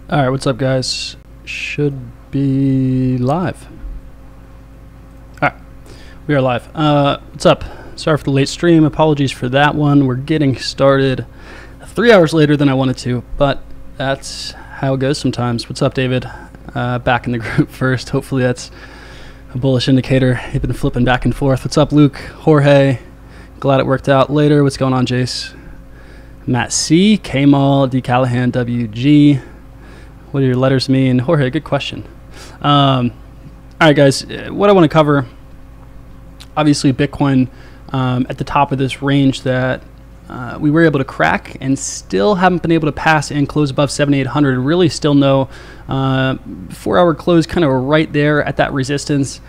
All right, what's up, guys? Should be live. All right, we are live. What's up? Sorry for the late stream. Apologies for that one. We're getting started 3 hours later than I wanted to, but that's how it goes sometimes. What's up, David? Back in the group first. Hopefully that's a bullish indicator. You've been flipping back and forth. What's up, Luke? Jorge? Glad it worked out later. What's going on, Jace? Matt C, K-Mall, D. Callahan, WG. What do your letters mean? Jorge, good question. All right, guys, what I want to cover, obviously Bitcoin at the top of this range that we were able to crack and still haven't been able to pass and close above 7,800. Really still no 4-hour close kind of right there at that resistance,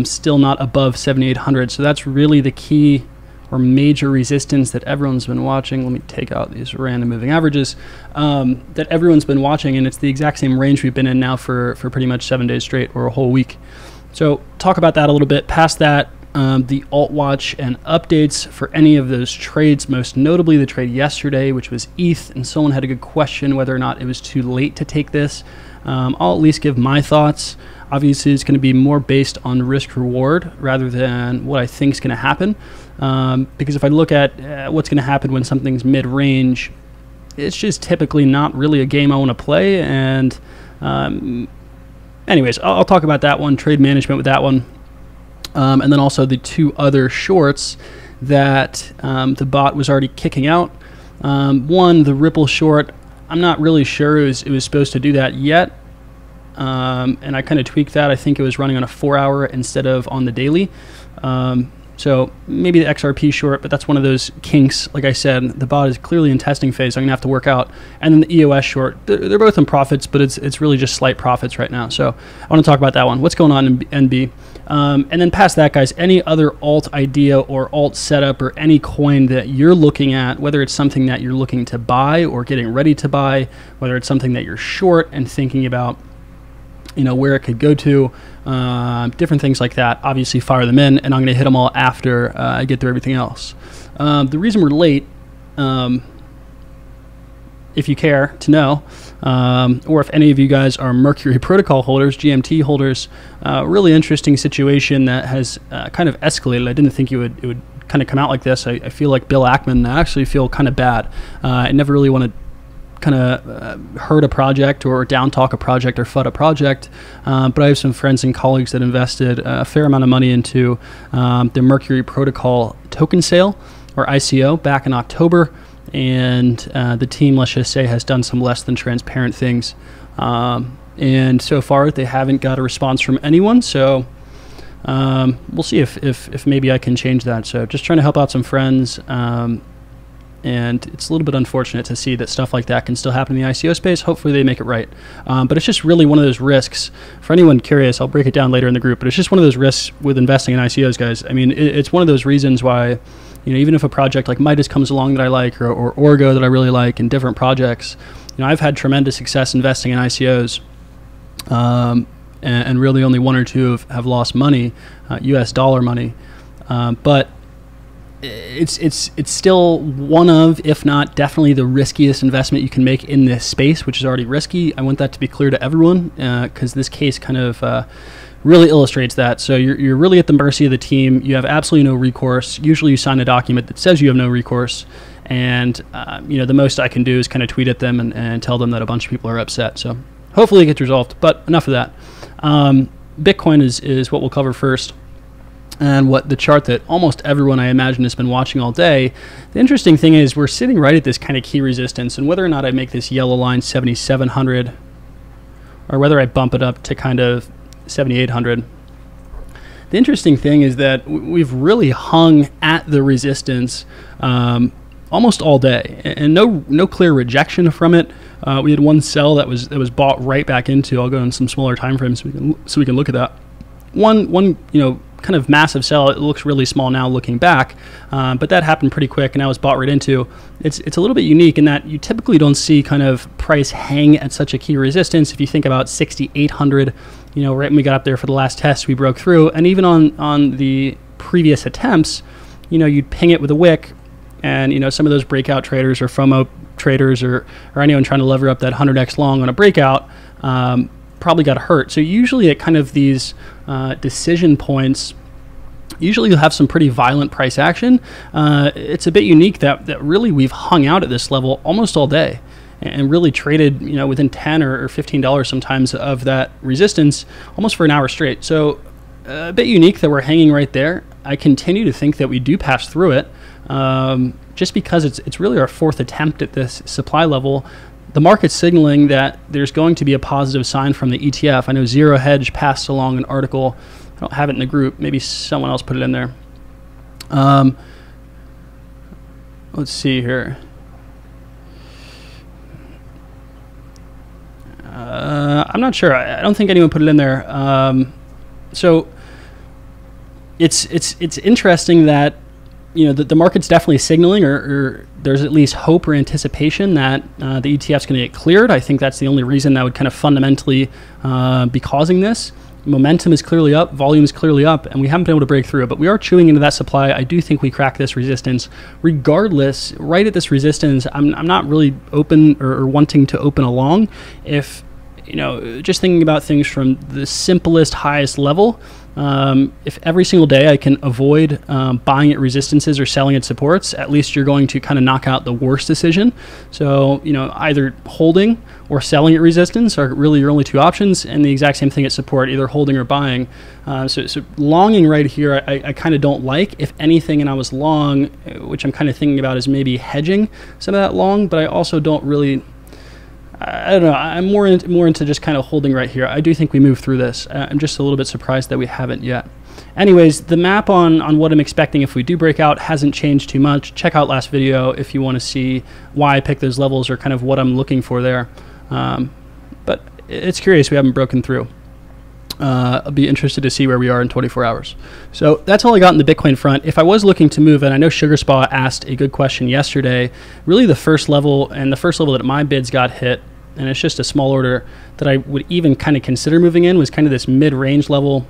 still not above 7,800. So that's really the key or major resistance that everyone's been watching. Let me take out these random moving averages that everyone's been watching, and it's the exact same range we've been in now for pretty much 7 days straight or a whole week. So talk about that a little bit. Past that, the Altwatch and updates for any of those trades, most notably the trade yesterday, which was ETH, and someone had a good question whether or not it was too late to take this. I'll at least give my thoughts. Obviously, it's going to be more based on risk-reward rather than what I think is going to happen. Because if I look at what's going to happen when something's mid-range, it's just typically not really a game I want to play. And anyways, I'll talk about that one, trade management with that one. And then also the two other shorts that the bot was already kicking out. One, the Ripple short, I'm not really sure it was supposed to do that yet. And I kind of tweaked that. I think it was running on a 4-hour instead of on the daily. So maybe the XRP short, but that's one of those kinks. Like I said, the bot is clearly in testing phase. So I'm going to have to work out. And then the EOS short, they're both in profits, but it's really just slight profits right now. So I want to talk about that one. What's going on in NB? And then past that, guys, any other alt idea or alt setup or any coin that you're looking at, whether it's something that you're looking to buy or getting ready to buy, whether it's something that you're short and thinking about, you know, where it could go to, different things like that, obviously fire them in, and I'm going to hit them all after I get through everything else. The reason we're late, if you care to know, or if any of you guys are Mercury Protocol holders, GMT holders, really interesting situation that has kind of escalated. I didn't think it would kind of come out like this. I feel like Bill Ackman. I actually feel kind of bad. I never really want to kind of hurt a project or down talk a project or FUD a project, but I have some friends and colleagues that invested a fair amount of money into the Mercury Protocol token sale, or ICO, back in October, and the team, let's just say, has done some less than transparent things, and so far they haven't got a response from anyone. So we'll see if maybe I can change that. So just trying to help out some friends. And it's a little bit unfortunate to see that stuff like that can still happen in the ICO space. Hopefully they make it right. But it's just really one of those risks. For anyone curious, I'll break it down later in the group, but it's just one of those risks with investing in ICOs, guys. I mean, it's one of those reasons why, you know, even if a project like Midas comes along that I like, or Orgo that I really like, and different projects, you know, I've had tremendous success investing in ICOs, and really only one or two have lost money, US dollar money. But it's still one of, if not definitely the riskiest investment you can make in this space, which is already risky. I want that to be clear to everyone, because this case kind of really illustrates that. So you're really at the mercy of the team. You have absolutely no recourse. Usually you sign a document that says you have no recourse, and you know, the most I can do is kind of tweet at them and tell them that a bunch of people are upset. So hopefully it gets resolved, but enough of that. Bitcoin is what we'll cover first, and what the chart that almost everyone, I imagine, has been watching all day. The interesting thing is we're sitting right at this kind of key resistance, and whether or not I make this yellow line 7,700 or whether I bump it up to kind of 7,800, the interesting thing is that we've really hung at the resistance almost all day, and no clear rejection from it. We had one sell that was bought right back into. I'll go in some smaller time frames so we can look at that. One you know, kind of massive sell. It looks really small now looking back, but that happened pretty quick, and I was bought right into. It's a little bit unique in that you typically don't see kind of price hang at such a key resistance. If you think about 6,800, you know, right when we got up there for the last test, we broke through, and even on the previous attempts, you know, you'd ping it with a wick, and you know, some of those breakout traders or FOMO traders or anyone trying to lever up that 100x long on a breakout probably got hurt. So usually at kind of these decision points, usually you'll have some pretty violent price action. It's a bit unique that really we've hung out at this level almost all day and really traded, you know, within $10 or $15 sometimes of that resistance almost for an hour straight. So a bit unique that we're hanging right there. I continue to think that we do pass through it just because it's really our fourth attempt at this supply level. The market's signaling that there's going to be a positive sign from the ETF. I know Zero Hedge passed along an article. I don't have it in the group. Maybe someone else put it in there. Let's see here. I'm not sure. I don't think anyone put it in there. So it's interesting that, you know, the market's definitely signaling, or there's at least hope or anticipation that the ETF's going to get cleared. I think that's the only reason that would kind of fundamentally be causing this. Momentum is clearly up, volume is clearly up, and we haven't been able to break through it, but we are chewing into that supply. I do think we crack this resistance. Regardless, right at this resistance, I'm not really open or wanting to open along. If, you know, just thinking about things from the simplest, highest level, if every single day I can avoid buying at resistances or selling at supports, at least you're going to kind of knock out the worst decision. So, you know, either holding or selling at resistance are really your only two options, and the exact same thing at support, either holding or buying. So longing right here, I kind of don't like. If anything, and I was long, which I'm kind of thinking about is maybe hedging some of that long, but I also don't really, I don't know. I'm more into just kind of holding right here. I do think we move through this. I'm just a little bit surprised that we haven't yet. Anyways, the map on what I'm expecting if we do break out hasn't changed too much. Check out last video if you want to see why I picked those levels or kind of what I'm looking for there. But it's curious we haven't broken through. I'll be interested to see where we are in 24 hours. So that's all I got in the Bitcoin front. If I was looking to move, and I know Sugar Spa asked a good question yesterday, really the first level that my bids got hit, and it's just a small order that I would even kind of consider moving in, was kind of this mid-range level.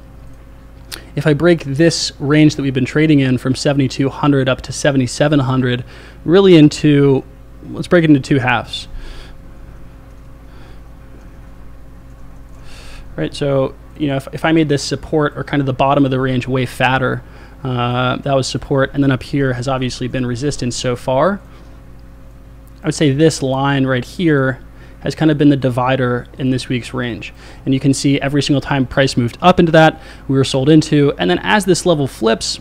If I break this range that we've been trading in from 7,200 up to 7,700, really into, let's break it into two halves. Right, so, you know, if I made this support or kind of the bottom of the range way fatter, that was support, and then up here has obviously been resistance so far. I would say this line right here has kind of been the divider in this week's range. And you can see every single time price moved up into that, we were sold into. And then as this level flips,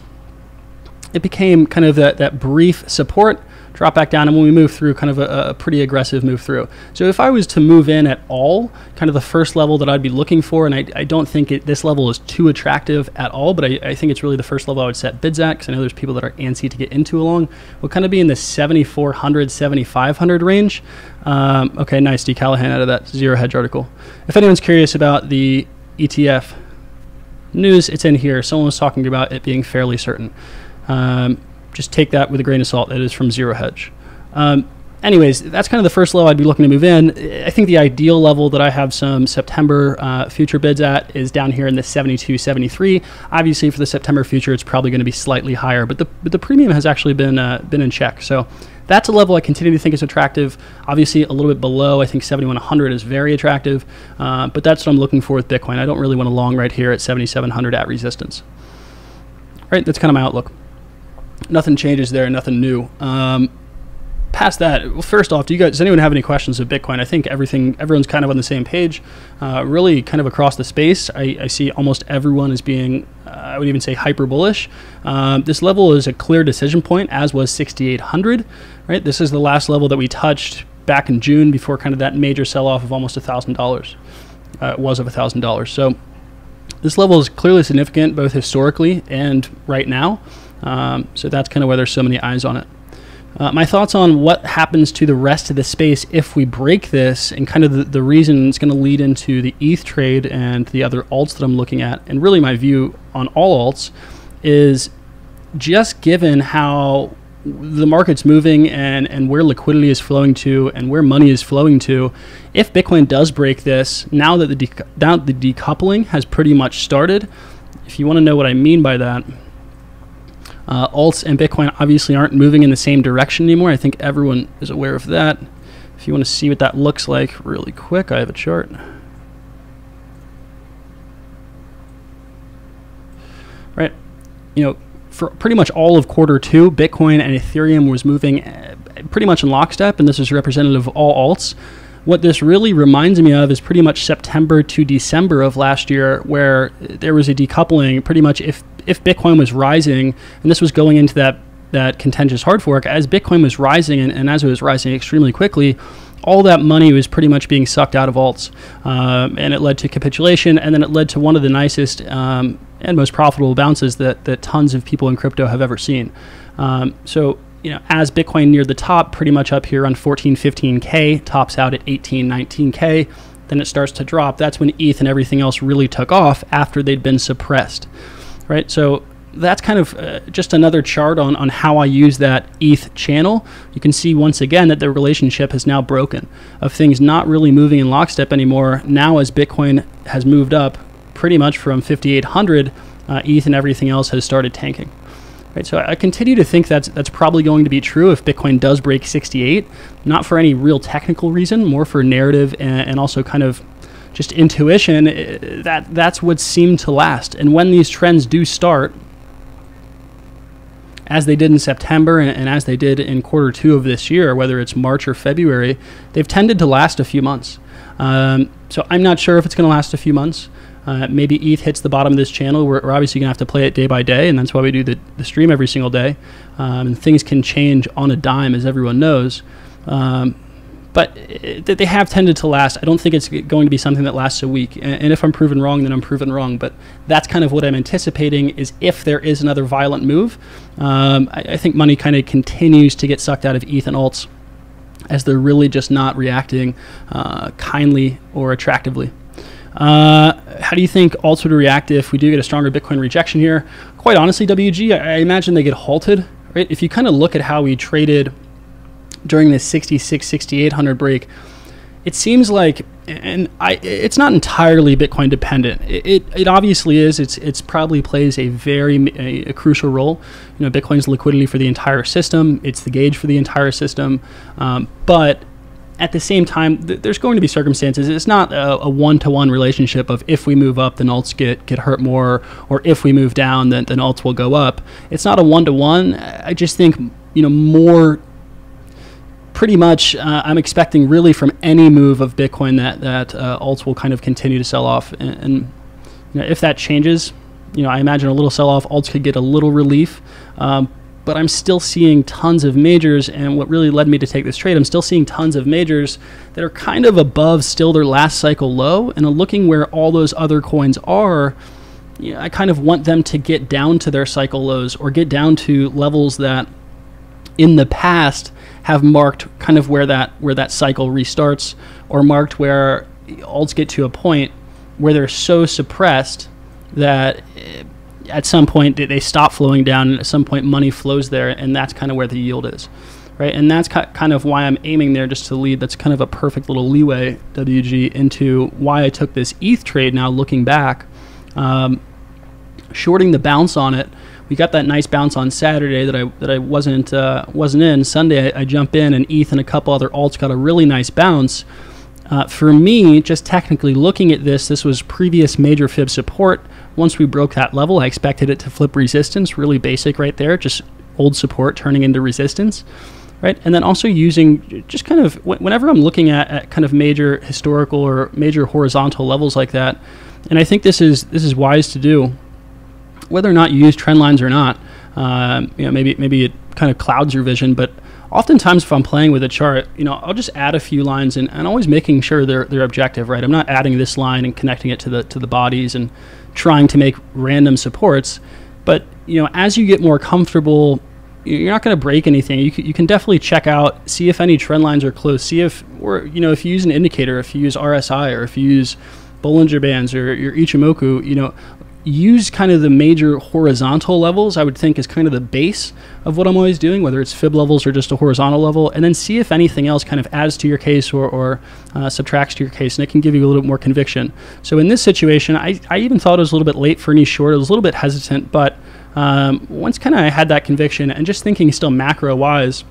it became kind of that brief support, drop back down, and when we move through, kind of a pretty aggressive move through. So if I was to move in at all, kind of the first level that I'd be looking for, and I don't think this level is too attractive at all, but I think it's really the first level I would set bids at, because I know there's people that are antsy to get into along. We'll kind of be in the 7,400, 7,500 range. Okay, nice, D. Callahan out of that Zero Hedge article. If anyone's curious about the ETF news, it's in here. Someone was talking about it being fairly certain. Just take that with a grain of salt. That is from Zero Hedge. Anyways, that's kind of the first level I'd be looking to move in. I think the ideal level that I have some September future bids at is down here in the 72, 73. Obviously, for the September future, it's probably going to be slightly higher, but the premium has actually been in check. So that's a level I continue to think is attractive. Obviously, a little bit below, I think 7,100 is very attractive, but that's what I'm looking for with Bitcoin. I don't really want to long right here at 7,700 at resistance. All right, that's kind of my outlook. Nothing changes there, nothing new. Past that, well, first off, does anyone have any questions of Bitcoin? I think everyone's kind of on the same page. Really kind of across the space, I see almost everyone as being, I would even say, hyper bullish. This level is a clear decision point, as was 6,800, right? This is the last level that we touched back in June before kind of that major sell-off of almost $1,000. It was of $1,000. So this level is clearly significant, both historically and right now. So that's kind of why there's so many eyes on it. My thoughts on what happens to the rest of the space if we break this, and kind of the reason it's going to lead into the ETH trade and the other alts that I'm looking at, and really my view on all alts, is just given how the market's moving and where liquidity is flowing to and where money is flowing to, if Bitcoin does break this, now that the decoupling has pretty much started, if you want to know what I mean by that, alts and Bitcoin obviously aren't moving in the same direction anymore. I think everyone is aware of that. If you want to see what that looks like really quick, I have a chart. Right, you know, for pretty much all of Q2, Bitcoin and Ethereum was moving pretty much in lockstep, and this is representative of all alts. What this really reminds me of is pretty much September to December of last year, where there was a decoupling. Pretty much if Bitcoin was rising, and this was going into that contentious hard fork, as Bitcoin was rising and as it was rising extremely quickly, all that money was pretty much being sucked out of alts, and it led to capitulation, and then it led to one of the nicest and most profitable bounces that tons of people in crypto have ever seen. So, you know, as Bitcoin neared the top, pretty much up here on 14, 15K, tops out at 18, 19K, then it starts to drop. That's when ETH and everything else really took off after they'd been suppressed, right? So that's kind of just another chart on how I use that ETH channel. You can see once again that the relationship has now broken, of things not really moving in lockstep anymore. Now as Bitcoin has moved up pretty much from 5,800, ETH and everything else has started tanking. Right, so I continue to think that's probably going to be true if Bitcoin does break 68, not for any real technical reason, more for narrative and also kind of just intuition. That's what seemed to last. And when these trends do start, as they did in September and as they did in Q2 of this year, whether it's March or February, they've tended to last a few months. So I'm not sure if it's going to last a few months. Maybe ETH hits the bottom of this channel. We're obviously going to have to play it day by day, and that's why we do the stream every single day. And things can change on a dime, as everyone knows. But they have tended to last. I don't think it's going to be something that lasts a week. And if I'm proven wrong, then I'm proven wrong. But that's kind of what I'm anticipating, is if there is another violent move, I think money kind of continues to get sucked out of ETH and alts, as they're really just not reacting kindly or attractively. How do you think alts would react if we do get a stronger Bitcoin rejection here? Quite honestly, WG, I imagine they get halted, right? If you kind of look at how we traded during this 66, 6,800 break, it seems like, and it's not entirely Bitcoin dependent. It obviously is. It's probably plays a crucial role. You know, Bitcoin's liquidity for the entire system. It's the gauge for the entire system. But at the same time, there's going to be circumstances. It's not a one-to-one relationship of if we move up, then alts get hurt more, or if we move down, then alts will go up. It's not a one-to-one. I just think, you know, more pretty much I'm expecting really from any move of Bitcoin that alts will kind of continue to sell off. And you know, if that changes, you know, I imagine a little sell-off, alts could get a little relief. But I'm still seeing tons of majors, and what really led me to take this trade, I'm still seeing tons of majors that are kind of above still their last cycle low, and looking where all those other coins are, you know, I kind of want them to get down to their cycle lows, or get down to levels that in the past have marked kind of where that cycle restarts, or marked where alts get to a point where they're so suppressed that at some point they stop flowing down, and at some point money flows there, and that's kind of where the yield is, right? And that's kind of why I'm aiming there, just to lead. That's kind of a perfect little leeway, WG, into why I took this ETH trade now looking back. Shorting the bounce on it, we got that nice bounce on Saturday that I wasn't in. Sunday I jump in, and ETH and a couple other alts got a really nice bounce. For me, just technically looking at this was previous major fib support. Once we broke that level, I expected it to flip resistance. Really basic right there, just old support turning into resistance, right? And then also using just kind of, whenever I'm looking at kind of major historical or major horizontal levels like that, and I think this is wise to do, whether or not you use trend lines or not. You know, maybe it kind of clouds your vision, but oftentimes if I'm playing with a chart, you know, I'll just add a few lines and always making sure they're objective, right? I'm not adding this line and connecting it to the bodies and trying to make random supports. But, you know, as you get more comfortable, you're not going to break anything. You can definitely check out, see if any trend lines are close, see if, or, you know, if you use an indicator, if you use RSI, or if you use Bollinger Bands or your Ichimoku, you know, use kind of the major horizontal levels, I would think, is kind of the base of what I'm always doing, whether it's fib levels or just a horizontal level, and then see if anything else kind of adds to your case or subtracts to your case, and it can give you a little bit more conviction. So in this situation, I even thought it was a little bit late for any short. I was a little bit hesitant, but once kind of I had that conviction, and just thinking still macro-wise,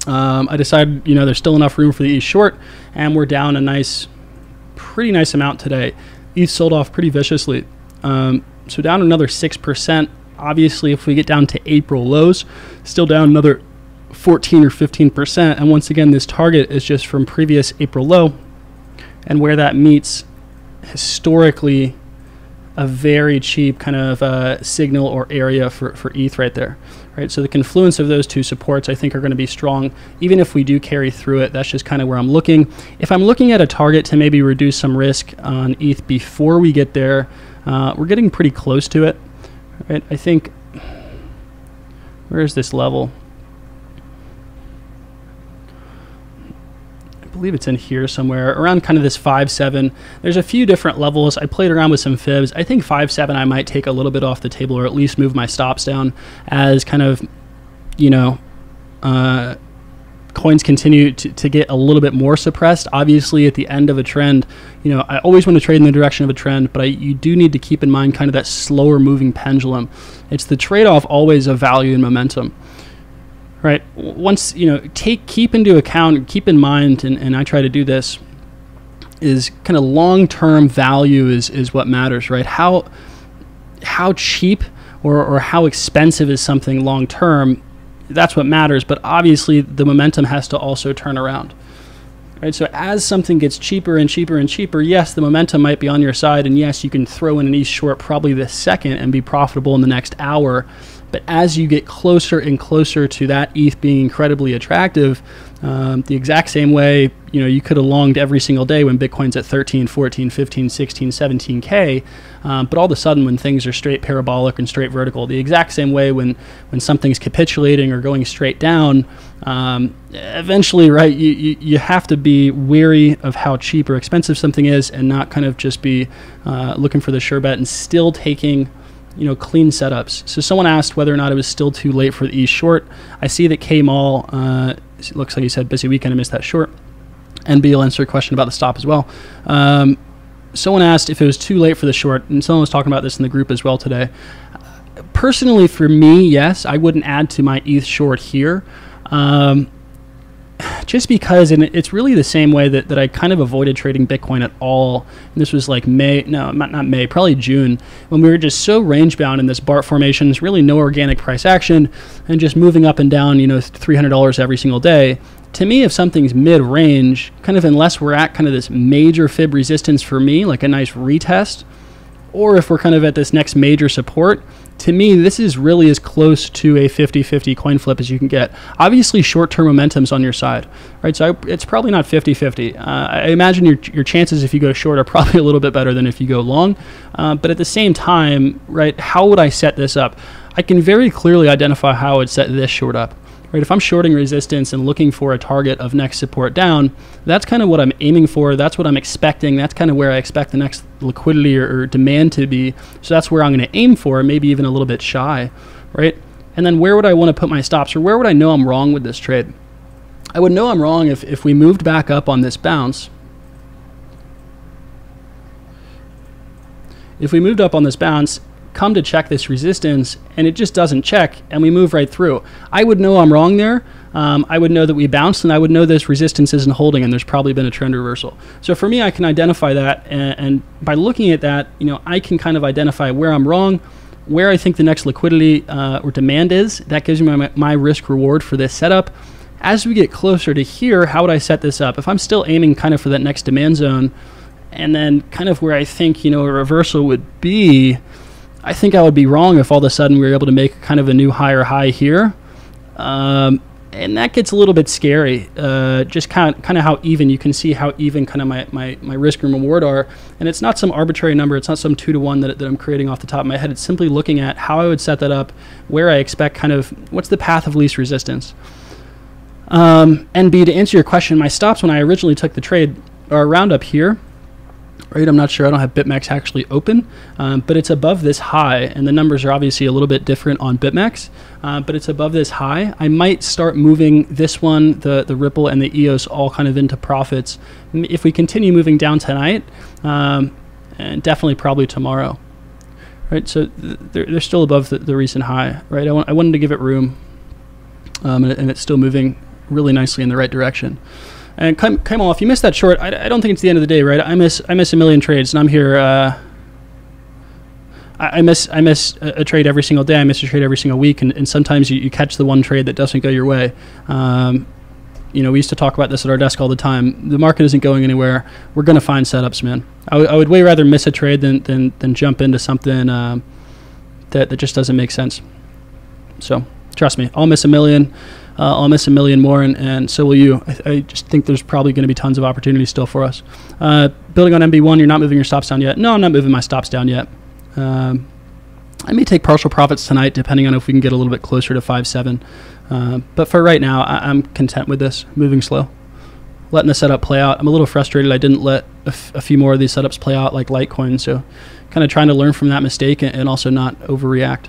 I decided, there's still enough room for the ETH short, and we're down a pretty nice amount today. ETH sold off pretty viciously. So down another 6%. Obviously, if we get down to April lows, still down another 14 or 15%. And once again, this target is just from previous April low, and where that meets historically a very cheap kind of signal or area for ETH right there. Right, so the confluence of those two supports I think are going to be strong. Even if we do carry through it, that's just kind of where I'm looking. If I'm looking at a target to maybe reduce some risk on ETH before we get there, we're getting pretty close to it. Right, I think, where is this level? I believe it's in here somewhere, around kind of this 5.7. There's a few different levels. I played around with some fibs. I think 5.7 I might take a little bit off the table, or at least move my stops down as kind of, coins continue to get a little bit more suppressed. Obviously, at the end of a trend, I always want to trade in the direction of a trend, but you do need to keep in mind kind of that slower moving pendulum. It's the trade-off always of value and momentum. Right. Once, keep into account, keep in mind, and I try to do this, is kind of long-term value is what matters, right? How cheap or how expensive is something long-term, that's what matters. But obviously, the momentum has to also turn around. Right. So as something gets cheaper and cheaper and cheaper, yes, the momentum might be on your side, and yes, you can throw in an ETH short probably this second and be profitable in the next hour. But as you get closer and closer to that ETH being incredibly attractive, the exact same way, you could have longed every single day when Bitcoin's at 13, 14, 15, 16, 17K. But all of a sudden, when things are straight parabolic and straight vertical, the exact same way when something's capitulating or going straight down, eventually, right, you have to be wary of how cheap or expensive something is, and not kind of just be looking for the sure bet and still taking clean setups. So someone asked whether or not it was still too late for the ETH short. I see that K-Mall, it looks like he said busy weekend, I missed that short. And Beal answered a question about the stop as well. Someone asked if it was too late for the short, and someone was talking about this in the group as well today. Personally, for me, yes, I wouldn't add to my ETH short here. Just because, and it's really the same way that I kind of avoided trading Bitcoin at all. And this was like not May, probably June, when we were just so range bound in this BART formation. There's really no organic price action, and just moving up and down, $300 every single day. To me, if something's mid-range, kind of unless we're at kind of this major fib resistance for me, like a nice retest, or if we're kind of at this next major support, to me, this is really as close to a 50-50 coin flip as you can get. Obviously, short-term momentum's on your side, right? So it's probably not 50-50. I imagine your chances if you go short are probably a little bit better than if you go long. But at the same time, right, how would I set this up? I can very clearly identify how I would set this short up. Right, if I'm shorting resistance and looking for a target of next support down, that's kind of what I'm aiming for. That's what I'm expecting. That's kind of where I expect the next liquidity or demand to be. So that's where I'm going to aim for, maybe even a little bit shy, right? And then where would I want to put my stops, or where would I know I'm wrong with this trade? I would know I'm wrong if we moved back up on this bounce. If we moved up on this bounce, come to check this resistance, and it just doesn't check, and we move right through. I would know I'm wrong there. I would know that we bounced, and I would know this resistance isn't holding, and there's probably been a trend reversal. So for me, I can identify that, and by looking at that, I can kind of identify where I'm wrong, where I think the next liquidity or demand is. That gives me my risk reward for this setup. As we get closer to here, how would I set this up? If I'm still aiming kind of for that next demand zone, and then kind of where I think a reversal would be, I think I would be wrong if all of a sudden we were able to make kind of a new higher high here. And that gets a little bit scary. Just kind of how even, you can see how even kind of my risk and reward are. And it's not some arbitrary number. It's not some 2-to-1 that I'm creating off the top of my head. It's simply looking at how I would set that up, where I expect kind of, what's the path of least resistance. And B, to answer your question, my stops when I originally took the trade are around up here. Right, I'm not sure. I don't have BitMEX actually open, but it's above this high, and the numbers are obviously a little bit different on BitMEX, but it's above this high. I might start moving this one, the Ripple and the EOS, all kind of into profits if we continue moving down tonight, and definitely probably tomorrow. Right, so they're still above the recent high. Right, I wanted to give it room, and it's still moving really nicely in the right direction. And Kamal, if you missed that short, I don't think it's the end of the day, right? I miss a million trades, and I'm here. I miss a trade every single day. I miss a trade every single week, and sometimes you catch the one trade that doesn't go your way. We used to talk about this at our desk all the time. The market isn't going anywhere. We're going to find setups, man. I would way rather miss a trade than jump into something that just doesn't make sense. So trust me, I'll miss a million. I'll miss a million more, and so will you. I just think there's probably going to be tons of opportunity still for us. Building on MB1, you're not moving your stops down yet. No, I'm not moving my stops down yet. I may take partial profits tonight, depending on if we can get a little bit closer to 5.7. But for right now, I'm content with this, moving slow, letting the setup play out. I'm a little frustrated I didn't let a few more of these setups play out like Litecoin, so kind of trying to learn from that mistake and also not overreact.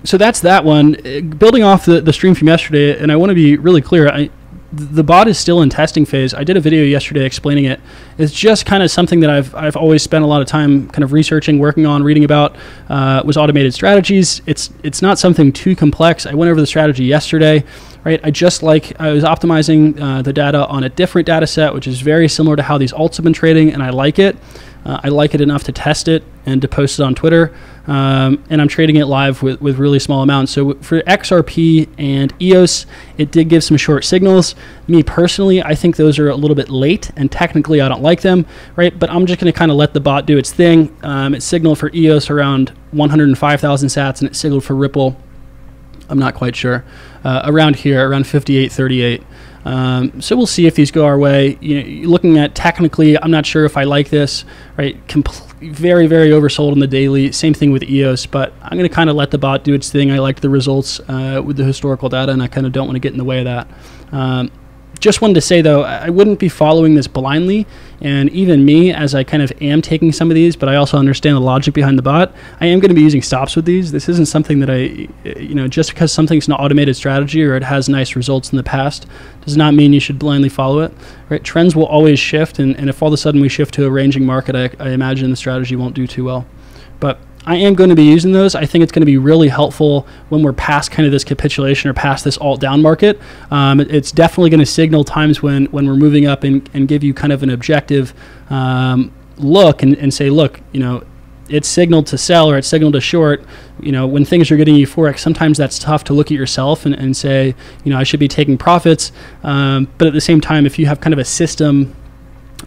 So that's that one. Building off the stream from yesterday, and I want to be really clear, the bot is still in testing phase. I did a video yesterday explaining it. It's just kind of something that I've always spent a lot of time kind of researching, working on, reading about. Was automated strategies. It's not something too complex. I went over the strategy yesterday, right? I was optimizing the data on a different data set, which is very similar to how these alts have been trading, and I like it. I like it enough to test it and to post it on Twitter, and I'm trading it live with really small amounts. So for XRP and EOS, it did give some short signals. Me personally, I think those are a little bit late, and technically I don't like them, right? But I'm just going to kind of let the bot do its thing. It signaled for EOS around 105,000 sats, and it signaled for Ripple, I'm not quite sure, around here, around 58.38. So we'll see if these go our way. Looking at technically, I'm not sure if I like this, right? Very, very oversold on the daily. Same thing with EOS, but I'm going to kind of let the bot do its thing. I like the results with the historical data, and I kind of don't want to get in the way of that. Just wanted to say, though, I wouldn't be following this blindly, and even me, as I kind of am taking some of these, but I also understand the logic behind the bot, I am going to be using stops with these. This isn't something that just because something's an automated strategy or it has nice results in the past does not mean you should blindly follow it, right? Trends will always shift, and if all of a sudden we shift to a ranging market, I imagine the strategy won't do too well. But I am going to be using those. I think it's going to be really helpful when we're past kind of this capitulation or past this alt down market. It's definitely going to signal times when we're moving up and give you kind of an objective look and say, look, it's signaled to sell or it's signaled to short. When things are getting euphoric, sometimes that's tough to look at yourself and say, I should be taking profits. But at the same time, if you have kind of a system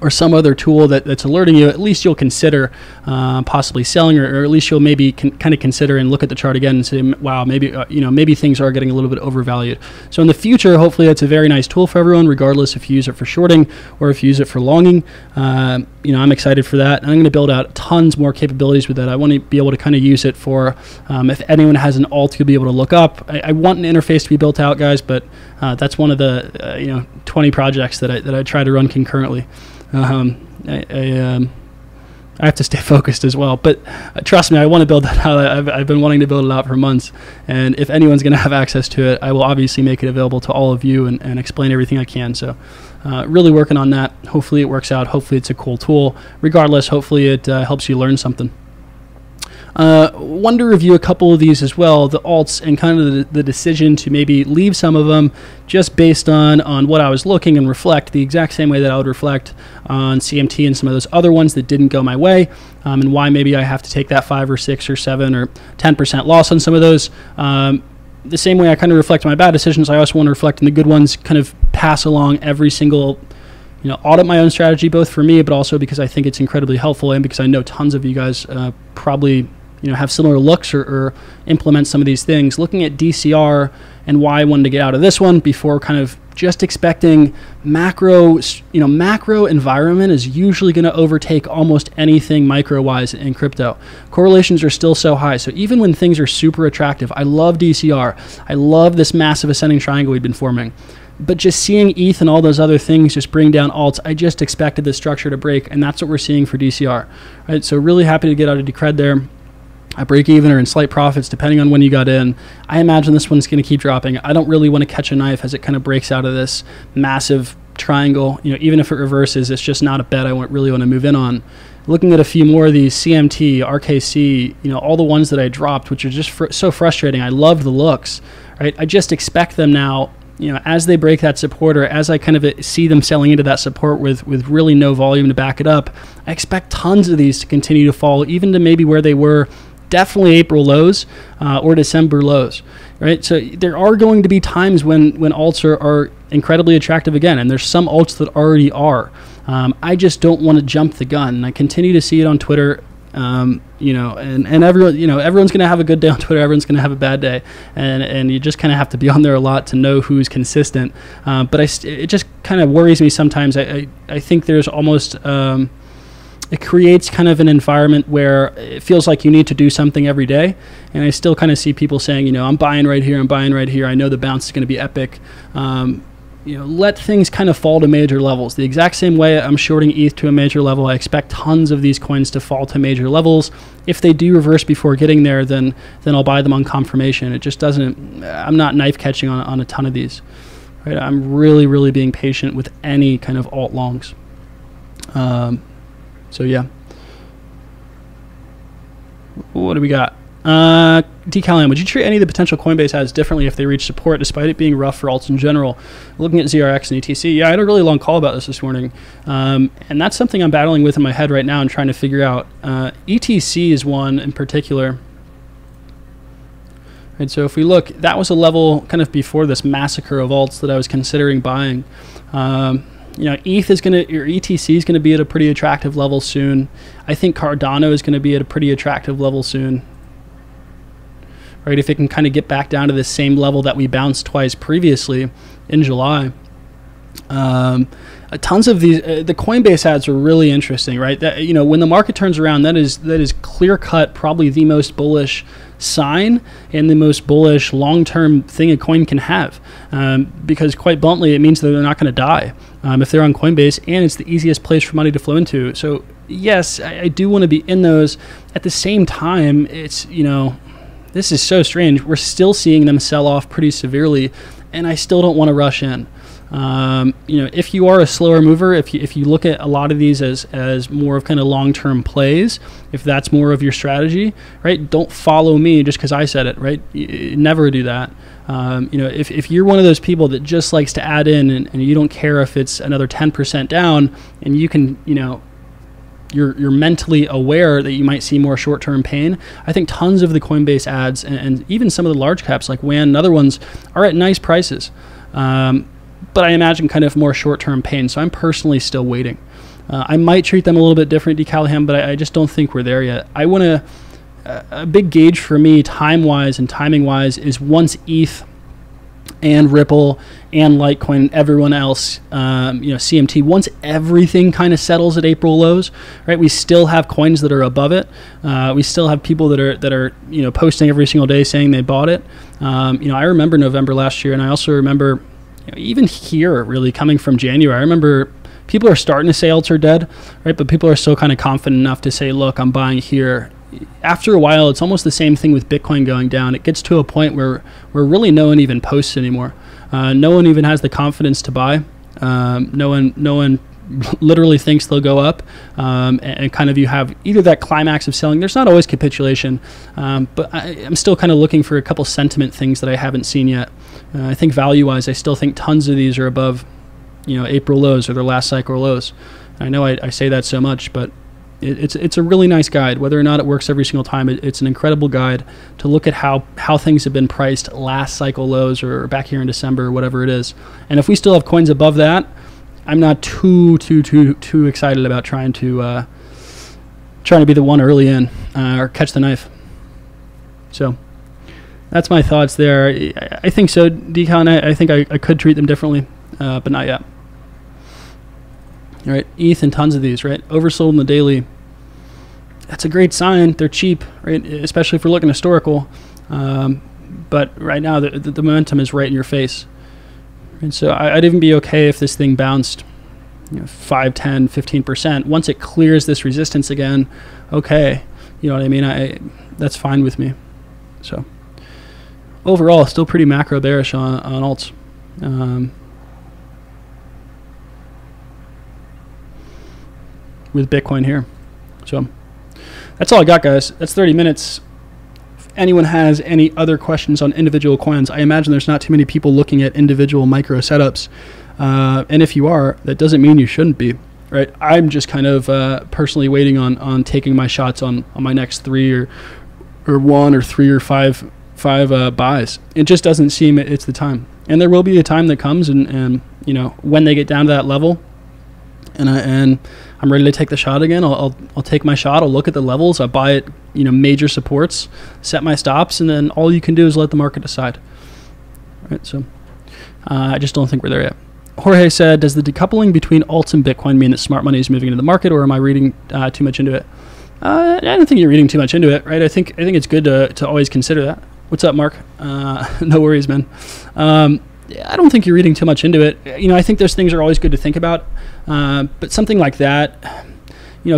or some other tool that's alerting you, at least you'll consider possibly selling, or at least you'll maybe kind of consider and look at the chart again and say, wow, maybe maybe things are getting a little bit overvalued. So in the future, hopefully that's a very nice tool for everyone, regardless if you use it for shorting or if you use it for longing. I'm excited for that, and I'm going to build out tons more capabilities with that. I want to be able to kind of use it for if anyone has an alt, you'll be able to look up. I want an interface to be built out, guys, but that's one of the 20 projects that I try to run concurrently. I have to stay focused as well, but trust me, I want to build that out. I've been wanting to build it out for months, and if anyone's going to have access to it, I will obviously make it available to all of you and explain everything I can. So really working on that. Hopefully it works out. Hopefully it's a cool tool. Regardless, hopefully it helps you learn something. Wanted to review a couple of these as well, the alts, and kind of the decision to maybe leave some of them just based on what I was looking, and reflect the exact same way that I would reflect on CMT and some of those other ones that didn't go my way, and why maybe I have to take that 5 or 6 or 7 or 10% loss on some of those. The same way I kind of reflect on my bad decisions, I also want to reflect on the good ones, kind of pass along every single, audit my own strategy, both for me, but also because I think it's incredibly helpful, and because I know tons of you guys probably have similar looks or implement some of these things. Looking at DCR and why I wanted to get out of this one before kind of just expecting macro environment is usually going to overtake almost anything micro-wise in crypto. Correlations are still so high. So even when things are super attractive, I love DCR. I love this massive ascending triangle we've been forming. But just seeing ETH and all those other things just bring down alts, I just expected the structure to break, and that's what we're seeing for DCR. Right? So really happy to get out of Decred there. I break even or in slight profits depending on when you got in. I imagine this one's going to keep dropping. I don't really want to catch a knife as it kind of breaks out of this massive triangle. Even if it reverses, it's just not a bet I really want to move in on. Looking at a few more of these, CMT, RKC, all the ones that I dropped, which are just so frustrating. I love the looks, right? I just expect them now as they break that support, or as I kind of see them selling into that support with really no volume to back it up, I expect tons of these to continue to fall, even to maybe where they were definitely April lows or December lows, right? So there are going to be times when alts are incredibly attractive again, and there's some alts that already are. I just don't want to jump the gun. And I continue to see it on Twitter. And everyone, everyone's going to have a good day on Twitter. Everyone's going to have a bad day, and you just kind of have to be on there a lot to know who's consistent. But it just kind of worries me sometimes. I think there's almost it creates kind of an environment where it feels like you need to do something every day. And I still kind of see people saying, I'm buying right here. I'm buying right here. I know the bounce is going to be epic. Let things kind of fall to major levels. The exact same way I'm shorting ETH to a major level, I expect tons of these coins to fall to major levels. If they do reverse before getting there, then I'll buy them on confirmation. It just doesn't, I'm not knife catching on a ton of these. Right? I'm really, really being patient with any kind of alt longs. So yeah. What do we got? DCalM, would you treat any of the potential Coinbase ads differently if they reach support, despite it being rough for alts in general? Looking at ZRX and ETC, yeah, I had a really long call about this morning, and that's something I'm battling with in my head right now and trying to figure out. ETC is one in particular. Right, so if we look, that was a level kind of before this massacre of alts that I was considering buying. ETH is or ETC is gonna be at a pretty attractive level soon. I think Cardano is gonna be at a pretty attractive level soon. Right, if it can kind of get back down to the same level that we bounced twice previously in July. Tons of these, the Coinbase ads are really interesting, right? That, when the market turns around, that is clear cut, probably the most bullish sign and the most bullish long-term thing a coin can have, because quite bluntly, it means that they're not going to die if they're on Coinbase, and it's the easiest place for money to flow into. So yes, I do want to be in those. At the same time, it's, this is so strange. We're still seeing them sell off pretty severely, and I still don't want to rush in. If you are a slower mover, if you look at a lot of these as more of kind of long-term plays, if that's more of your strategy, right? Don't follow me just because I said it, right? Never do that. If you're one of those people that just likes to add in and you don't care if it's another 10% down, and you can, you're mentally aware that you might see more short-term pain, I think tons of the Coinbase ads and even some of the large caps like WAN and other ones are at nice prices. But I imagine kind of more short-term pain, so I'm personally still waiting. I might treat them a little bit different, DCalM, but I just don't think we're there yet. I want to, a big gauge for me time-wise and timing-wise is once ETH and Ripple and Litecoin and everyone else, CMT, once everything kind of settles at April lows, right? We still have coins that are above it. We still have people that are posting every single day saying they bought it. I remember November last year, and I also remember even here, really coming from January, I remember people are starting to say alts are dead, right? But people are still kind of confident enough to say, look, I'm buying here. After a while, it's almost the same thing with Bitcoin going down. It gets to a point where really no one even posts anymore. No one even has the confidence to buy. No one literally thinks they'll go up, and kind of you have either that climax of selling. There's not always capitulation, but I'm still kind of looking for a couple sentiment things that I haven't seen yet. I think value-wise, I still think tons of these are above, April lows or their last cycle lows. I know I say that so much, but it's a really nice guide. Whether or not it works every single time, it's an incredible guide to look at how things have been priced last cycle lows or back here in December or whatever it is. And if we still have coins above that, I'm not too excited about trying to be the one early in or catch the knife. So that's my thoughts there. I think so, Decon. I think I could treat them differently, but not yet. All right, ETH and tons of these, right? Oversold in the daily. That's a great sign. They're cheap, right? Especially if we're looking historical. But right now, the momentum is right in your face. And so I'd even be okay if this thing bounced 5, 10, 15%. Once it clears this resistance again, okay. You know what I mean? That's fine with me. So overall, still pretty macro bearish on alts. With Bitcoin here. So that's all I got, guys. That's 30 minutes. anyone has any other questions on individual coins, I imagine there's not too many people looking at individual micro setups. And if you are, that doesn't mean you shouldn't be, right? I'm just kind of personally waiting on taking my shots on my next 3 or 1 or 3 or 5 buys. It just doesn't seem it's the time. And there will be a time that comes, and when they get down to that level, and I'm ready to take the shot again, I'll take my shot. I'll look at the levels. I'll buy it, major supports, set my stops, and then all you can do is let the market decide. Right. So I just don't think we're there yet. Jorge said, "Does the decoupling between alts and Bitcoin mean that smart money is moving into the market, or am I reading too much into it?" I don't think you're reading too much into it, right? I think it's good to always consider that. What's up, Mark? No worries, man. I don't think you're reading too much into it. I think those things are always good to think about. But something like that,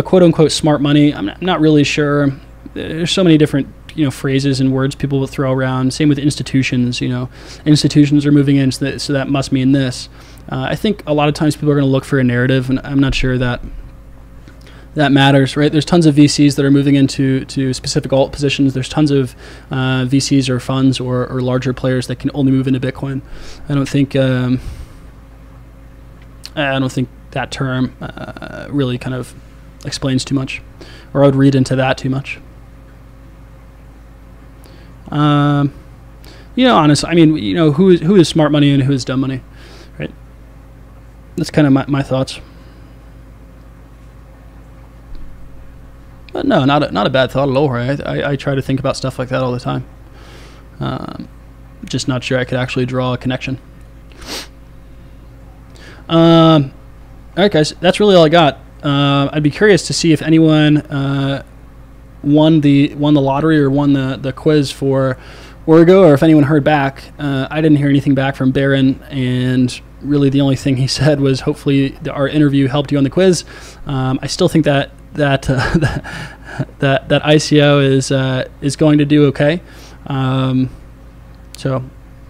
quote unquote smart money, I'm not really sure. There's so many different, phrases and words people will throw around. Same with institutions. Institutions are moving in, so that must mean this. I think a lot of times people are going to look for a narrative, and I'm not sure that matters, right? There's tons of VCs that are moving into specific alt positions. There's tons of VCs or funds or larger players that can only move into Bitcoin. I don't think that term really kind of explains too much, or I would read into that too much. Honestly, who is smart money and who is dumb money, right? That's kind of my thoughts. But no, not a bad thought at all, right? I try to think about stuff like that all the time. Just not sure I could actually draw a connection. All right, guys, that's really all I got. I'd be curious to see if anyone won the lottery or won the quiz for Orgo, or if anyone heard back. I didn't hear anything back from Baron, and really the only thing he said was hopefully our interview helped you on the quiz. I still think that ICO is going to do okay. So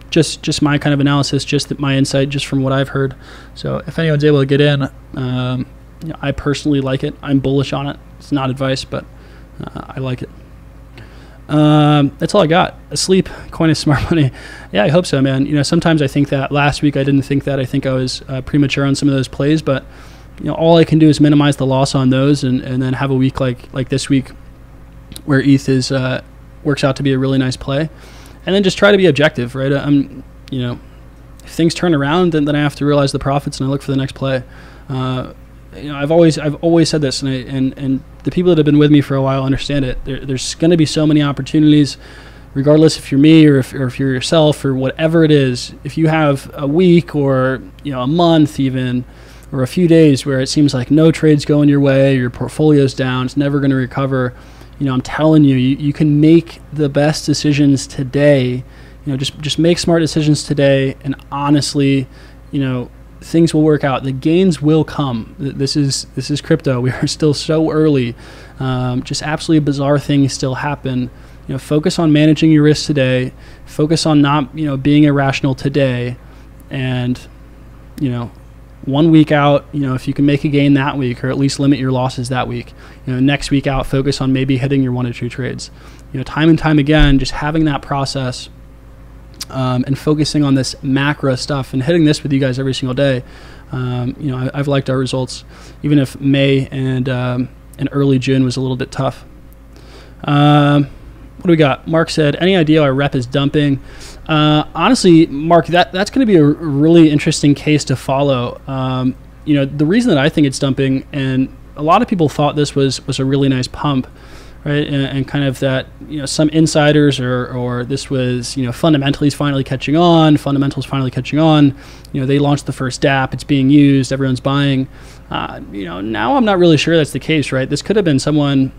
just my kind of analysis, just my insight, just from what I've heard. So if anyone's able to get in, I personally like it. I'm bullish on it. It's not advice, but I like it. That's all I got. Asleep, Coinist, smart money. Yeah, I hope so, man. Sometimes I think that last week I didn't think that. I think I was premature on some of those plays, but all I can do is minimize the loss on those, and then have a week like this week where ETH is works out to be a really nice play, and then just try to be objective, right? If things turn around, then I have to realize the profits and I look for the next play. I've always said this, and the people that have been with me for a while understand it. There's going to be so many opportunities, regardless if you're me or if you're yourself or whatever it is. If you have a week or a month even, or a few days where it seems like no trade's going your way, your portfolio's down, it's never going to recover, I'm telling you, you can make the best decisions today. Just make smart decisions today, and honestly, things will work out. The gains will come. This is crypto. We are still so early. Just absolutely bizarre things still happen. Focus on managing your risks today. Focus on not being irrational today, and 1 week out, if you can make a gain that week, or at least limit your losses that week, next week out, focus on maybe hitting your 1 or 2 trades. Time and time again, just having that process, and focusing on this macro stuff and hitting this with you guys every single day. I've liked our results, even if May and early June was a little bit tough. What do we got? Mark said, any idea our rep is dumping? Honestly, Mark, that's going to be a really interesting case to follow. The reason that I think it's dumping, and a lot of people thought this was a really nice pump, right? And kind of that, some insiders or this was, fundamentals finally catching on. They launched the first DApp. It's being used. Everyone's buying. Now I'm not really sure that's the case, right? This could have been someone.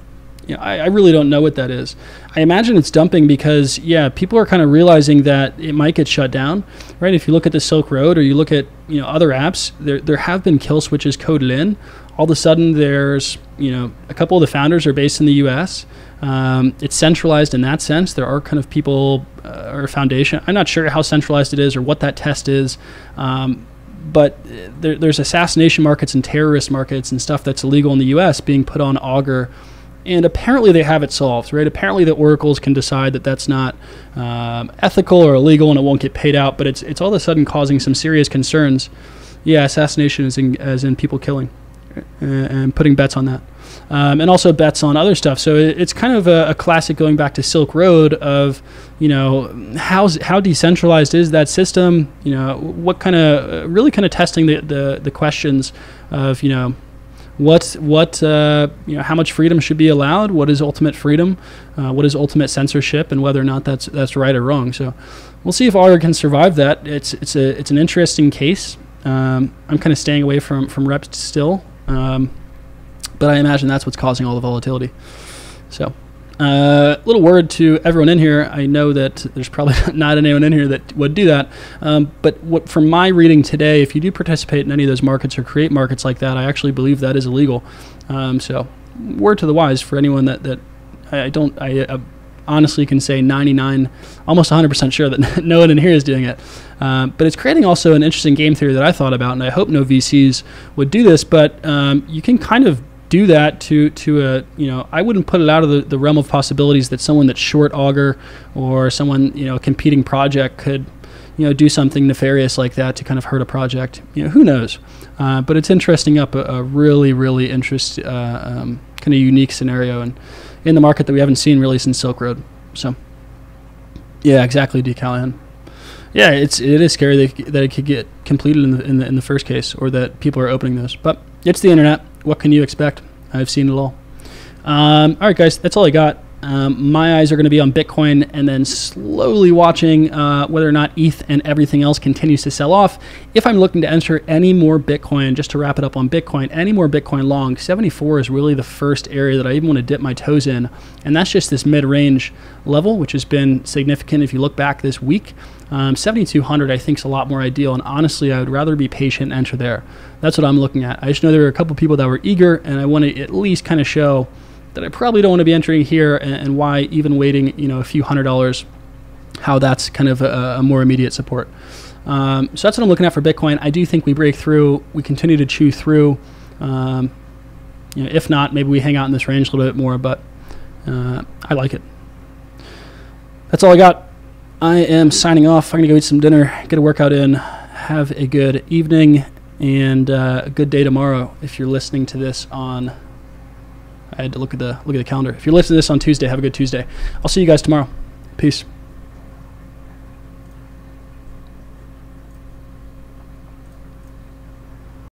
I really don't know what that is. I imagine it's dumping because, people are kind of realizing that it might get shut down, right? If you look at the Silk Road or you look at, other apps, there have been kill switches coded in. All of a sudden there's, a couple of the founders are based in the US. It's centralized in that sense. There are kind of people or a foundation. I'm not sure how centralized it is or what that test is. But there's assassination markets and terrorist markets and stuff that's illegal in the US being put on Augur And apparently they have it solved, right? Apparently the oracles can decide that that's not ethical or illegal and it won't get paid out, but it's all of a sudden causing some serious concerns. Yeah, assassination as in people killing, and putting bets on that. And also bets on other stuff. So it's kind of a classic going back to Silk Road of, how decentralized is that system? What kind of really kind of testing the questions of, how much freedom should be allowed? What is ultimate freedom? What is ultimate censorship? And whether or not that's right or wrong. So we'll see if Augur can survive that. It's an interesting case. I'm kind of staying away from reps still. But I imagine that's what's causing all the volatility. So, little word to everyone in here. I know that there's probably not anyone in here that would do that. But from my reading today, if you do participate in any of those markets or create markets like that, I actually believe that is illegal. So, word to the wise for anyone that I honestly can say 99, almost 100% sure that no one in here is doing it. But it's creating also an interesting game theory that I thought about, and I hope no VCs would do this, but you can kind of do that to I wouldn't put it out of the realm of possibilities that someone that's short Augur or someone, a competing project could, do something nefarious like that to kind of hurt a project. Who knows? But it's interesting up a really, really interesting, kind of unique scenario in the market that we haven't seen really since Silk Road. So, yeah, exactly, D. Callahan. Yeah, it is scary that it could get completed in the first case, or that people are opening those. But it's the internet. What can you expect? I've seen it all. All right, guys, that's all I got. My eyes are going to be on Bitcoin, and then slowly watching whether or not ETH and everything else continues to sell off. If I'm looking to enter any more Bitcoin, just to wrap it up on Bitcoin, any more Bitcoin long, 74 is really the first area that I even want to dip my toes in, and that's just this mid-range level, which has been significant if you look back this week. 7,200 I think is a lot more ideal, and honestly I would rather be patient and enter there. That's what I'm looking at. I just know there are a couple people that were eager, and I want to at least kind of show that I probably don't want to be entering here, and why even waiting a few $100, how that's kind of a more immediate support. So that's what I'm looking at for Bitcoin. I do think we break through, we continue to chew through. If not, maybe we hang out in this range a little bit more, but I like it. That's all I got. I am signing off. I'm going to go eat some dinner, get a workout in, have a good evening, and a good day tomorrow. If you're listening to this on, I had to look at the calendar. If you're listening to this on Tuesday, have a good Tuesday. I'll see you guys tomorrow. Peace.